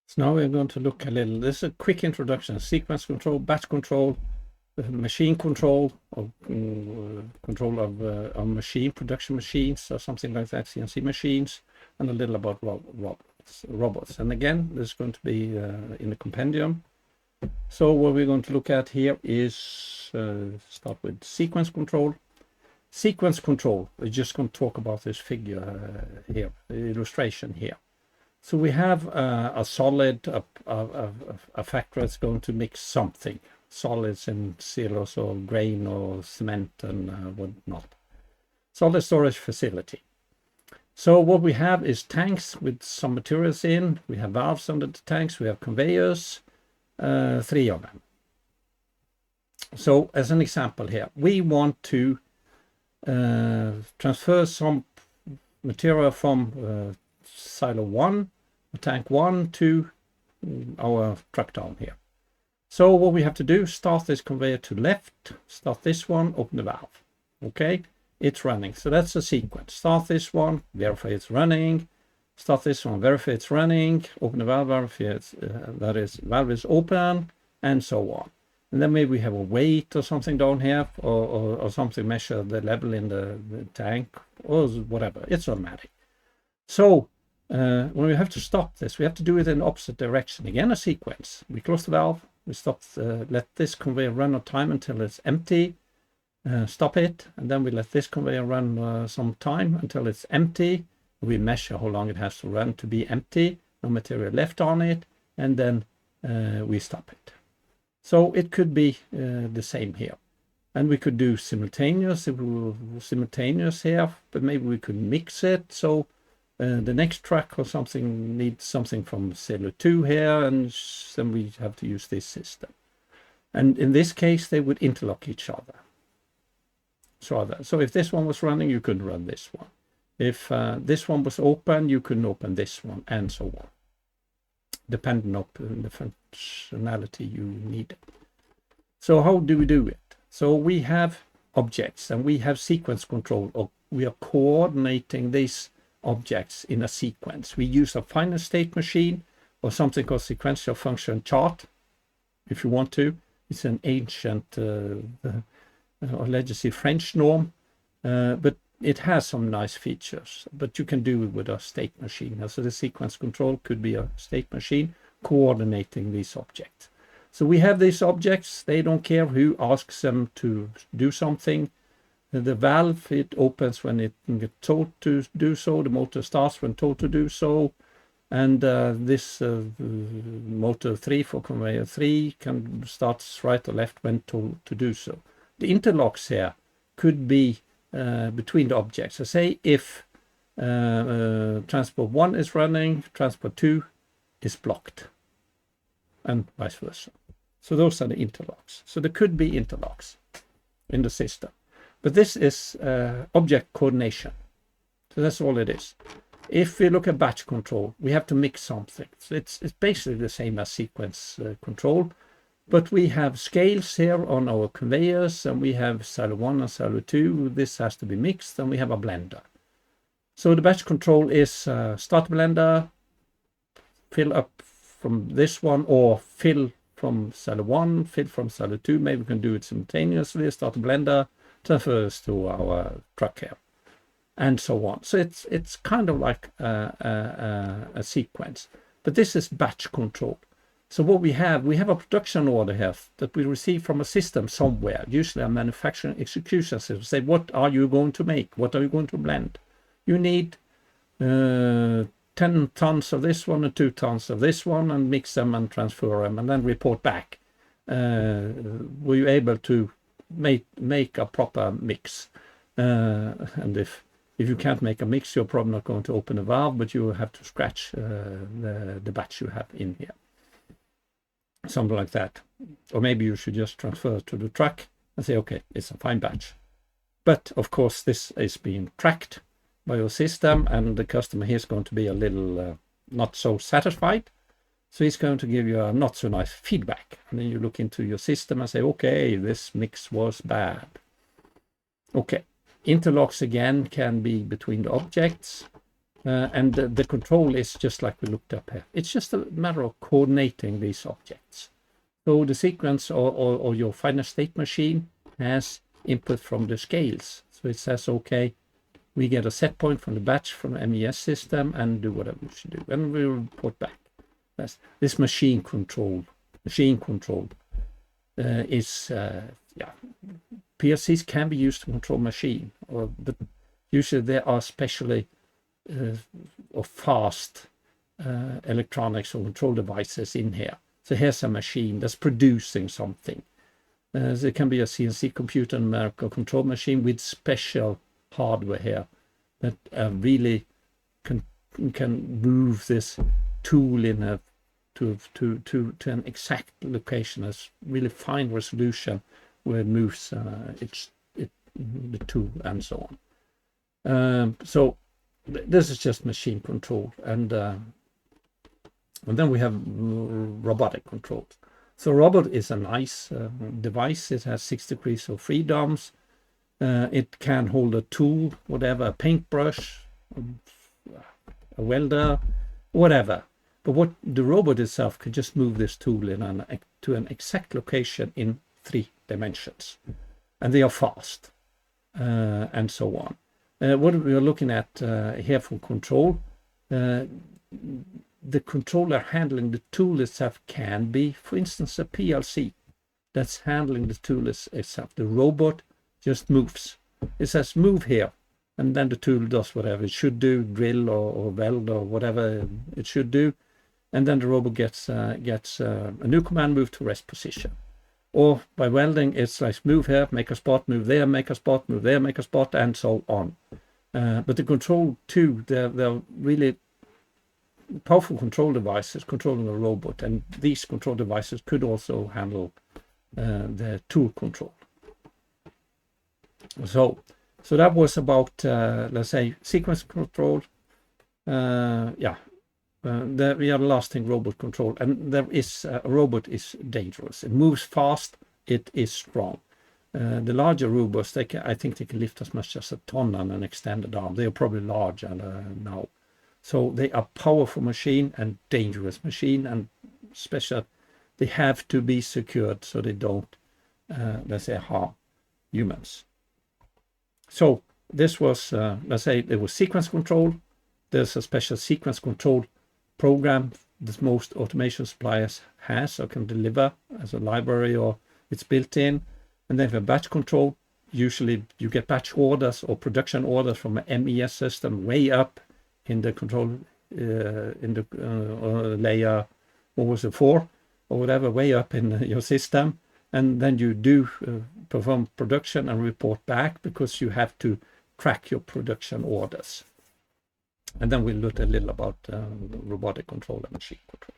So now we're going to look a little, this is a quick introduction, sequence control, batch control, machine control, or control of machine, production machines, or something like that, CNC machines, and a little about robots. And again, this is going to be in the compendium. So what we're going to look at here is, start with sequence control. Sequence control, we're just going to talk about this figure here, the illustration here. So we have a solid, a factory that's going to mix something, solids and silos or grain or cement and whatnot. Solid storage facility. So what we have is tanks with some materials in. We have valves under the tanks. We have conveyors, 3 of them. So as an example here, we want to transfer some material from silo 1, tank 1 to our truck down here. So what we have to do, start this conveyor to left, start this one, open the valve. Okay, it's running. So that's a sequence. Start this one, verify it's running. Start this one, verify it's running. Open the valve, verify it's, valve is open, and so on. And then maybe we have a weight or something down here, or something measure the level in the tank, or whatever. It's automatic. So when we have to stop this, we have to do it in the opposite direction. Again, a sequence. We close the valve, we stop, let this conveyor run on time until it's empty, stop it, and then we let this conveyor run some time until it's empty. We measure how long it has to run to be empty, no material left on it, and then we stop it. So it could be the same here. And we could do simultaneous here, but maybe we could mix it. So the next track or something needs something from silo 2 here, and then we have to use this system. And in this case, they would interlock each other. So if this one was running, you could run this one. If this one was open, you couldn't open this one, and so on, depending on the functionality you need. So how do we do it? So we have objects, and we have sequence control, or we are coordinating these objects in a sequence. We use a final state machine or something called sequential function chart, if you want to. It's an ancient legacy French norm, but it has some nice features, but you can do it with a state machine. So the sequence control could be a state machine coordinating these objects. So we have these objects, they don't care who asks them to do something. The valve, it opens when it gets told to do so. The motor starts when told to do so. And this motor 3 for conveyor 3 can start right or left when told to do so. The interlocks here could be between the objects. So say if transport 1 is running, transport 2 is blocked, and vice versa. So those are the interlocks. So there could be interlocks in the system. But this is object coordination. So that's all it is. If we look at batch control, we have to mix something. So it's basically the same as sequence control. But we have scales here on our conveyors, and we have silo 1 and silo 2. This has to be mixed, and we have a blender. So the batch control is start blender, fill up from this one, or fill from silo 1, fill from silo 2. Maybe we can do it simultaneously, start a blender, transfers to our truck here, and so on. So it's kind of like a sequence, but this is batch control. So what we have a production order here that we receive from a system somewhere, usually a manufacturing execution system. Say, what are you going to make? What are you going to blend? You need 10 tons of this one and 2 tons of this one, and mix them and transfer them, and then report back. Were you able to make a proper mix? And if you can't make a mix, you're probably not going to open a valve, but you have to scratch the batch you have in here. Something like that. Or maybe you should just transfer to the truck and say, okay, it's a fine batch. But of course, this is being tracked by your system, and the customer here is going to be a little not so satisfied. So he's going to give you a not so nice feedback. And then you look into your system and say, okay, this mix was bad. Okay, interlocks again can be between the objects. And the control is just like we looked up here. It's just a matter of coordinating these objects. So the sequence or your final state machine has input from the scales. So it says, okay, we get a set point from the batch from the MES system and do whatever we should do. And we report back. This machine control is, PLCs can be used to control machine, but usually they are specially or fast electronics or control devices in here. So here's a machine that's producing something. So it can be a CNC computer, numerical control machine with special hardware here that really can move this tool in a to an exact location, as really fine resolution where it moves the tool and so on. So this is just machine control, and then we have robotic control. So robot is a nice device. It has 6 degrees of freedoms. It can hold a tool, whatever, a paintbrush, a welder, whatever. But what the robot itself could just move this tool to an exact location in 3 dimensions, and they are fast, and so on. What we are looking at here for control, the controller handling the tool itself can be, for instance, a PLC that's handling the tool itself. The robot just moves. It says move here, and then the tool does whatever it should do, drill or weld or whatever it should do, and then the robot gets a new command, move to rest position. Or by welding, it's like move here, make a spot, move there, make a spot, move there, make a spot, and so on. But the control too, they're really powerful control devices controlling a robot, and these control devices could also handle the tool control. So that was about let's say sequence control. We are lasting robot control, and there is a robot is dangerous. It moves fast. It is strong. The larger robots, I think they can lift as much as a ton on an extended arm. They are probably larger now. So they are powerful machine and dangerous machine, and special. They have to be secured so they don't, let's say, harm humans. So this was, let's say, there was sequence control. There's a special sequence control program that most automation suppliers has or can deliver as a library, or it's built in. And then for batch control, usually you get batch orders or production orders from an MES system way up in the control layer, what was it, 4 or whatever, way up in your system. And then you do perform production and report back, because you have to track your production orders. And then we'll look a little about robotic control and machine control.